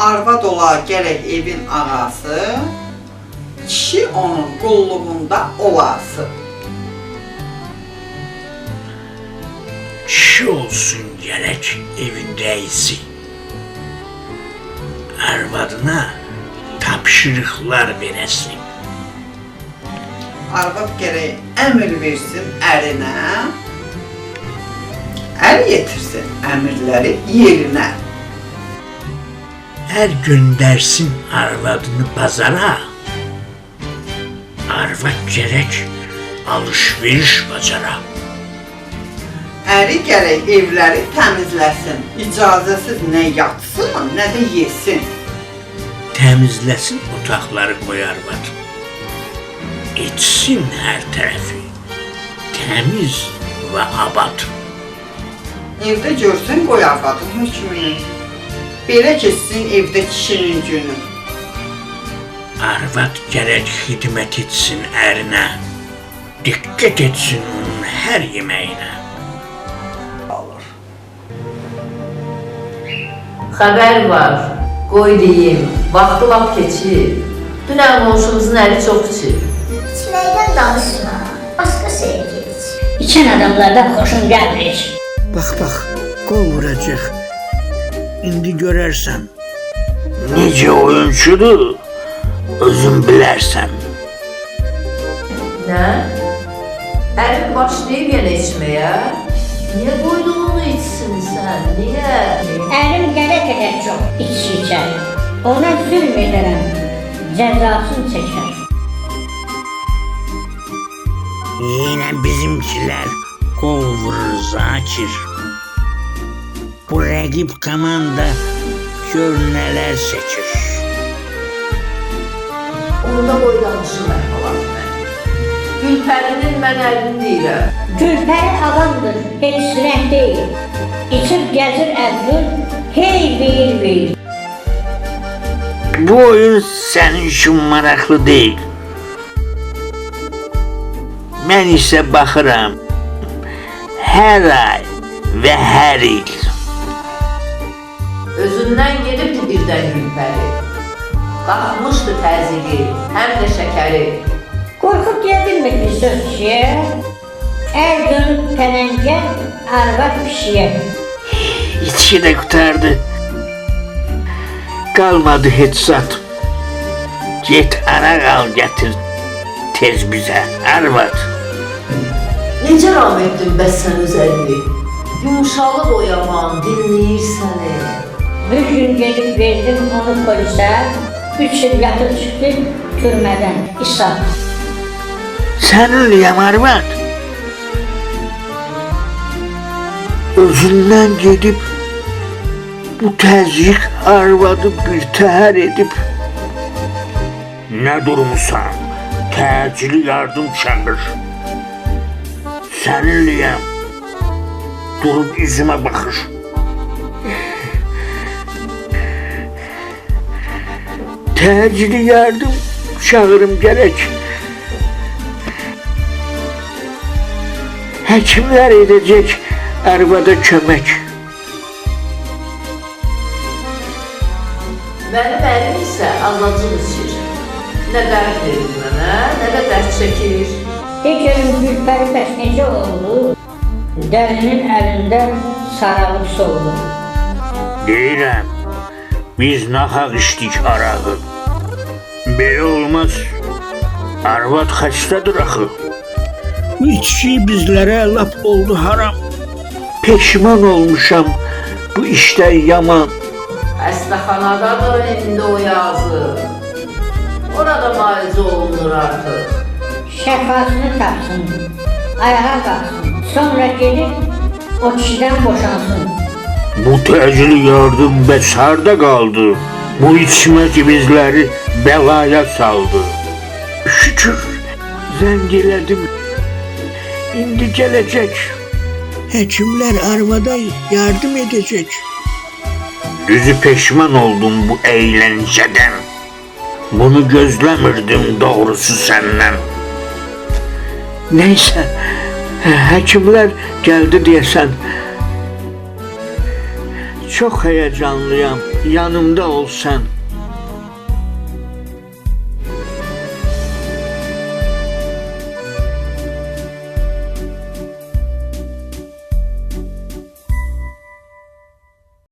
arvad olar gərək evin ağası, kişi onun qulluğunda olasın. Kişi olsun gerek evin reisi. Arvadına tapşırıqlar veresin. Arvad gərək əmr versin ərinə, ər yetirsin əmirləri yerinə. Ər göndersin arvadını pazara. Arvad gerek alışveriş bacara. Əri gərək evləri təmizləsin, icazəsiz nə yatsın, nə də yesin. Temizlesin otaqları qoy arvad. Etsin her tarafı temiz ve abad. Evdə görsün qoy arvadın hökmünü, belə keçsin evdə kişinin günü. Arvad gerek hizmet etsin erine. Dikkat etsin onun her yemeğine. Xəbər var, qoy deyim, vaxtı lap keçir. Dünən qonşumuzun əli çox içir. İçməkdən danışma, başqa şeyə gedir. İçən adamlardan xoşum gəlmir. Bak kol vuracak. İndi görersen. Nece oyuncudur özün bilersen. Nə? Əlim başlayıb yenə içməyə? Niyə qoydun onu içsin sən? Niyə? Ərim gələ qədər çox içər. Ona zülm edərəm, cəzasını çəkər. Yine bizimkiler kol vurur Zakir. Bu rakip komanda gör neler seçir. Onu da qoy danışım əhvalat mən. Gülpərinin mən əlini deyirəm. Gülpəri adamdır, heç rəng deyil. İçib gəzir əvvül, hey veyil. Bu oyun senin için maraqlı değil. Ben ise baxıram her ay ve her il. Özündən gedibdi birdən Gülpəri. Qalxmışdı təzyiqi, həm də şəkəri. Qorxub gəldirmir bir söz kişiyə. Ər dönüb pələngə, arvad pişiyə. İçki de kurtardı. Kalmadı hiç zat. Get arak al getir tez bize arvad. Necə ram etdin bəs sən öz əlini? Yumuşalıb o yaman, dinləyir səni. Bir gün gedib verdim onu polisə. 3 il yatıb çıxdı türmədən, İsa. Seninleyim arvad. Özünden gidip bu təzyiq arvadı bir təhər edip ne durmusan? Təcili yardım çağır. Seninleyim. Durup yüzüme bakır. Təcili yardım çağırım gerek. Həkimlər edecek arvada kömək. Mənim əlim isə azacıq içir. Nə dərd verir mənə, nə də dərd çəkir. De görüm Gülpəri bəs necə oldu? Dəlinin əlində saralıb soldu. Deyirəm, biz nahaq içdik arağı. Belə olmaz. Arvad xəstədir axı. Bu içki bizlərə lap oldu haram. Peşman olmuşam bu işdən yaman. Xəstəxanadadır indi o yazı. Orada müalicə olunur artıq. Şəfasını tapsın, ayağa qalsın. Sonra gedib o kişidən boşansın. Bu təcili yardım bəs harda qaldı? Bu içmək bizləri bəlaya saldı. Şükür, zəng elədim. İndi gələcək. Həkimlər arvada yardım edecek. Düzü peşman oldum bu eğlenceden. Bunu gözlemirdim doğrusu senden. Neyse, həkimlər geldi diyesen. Çok heyecanlıyam. yanımda ol sən.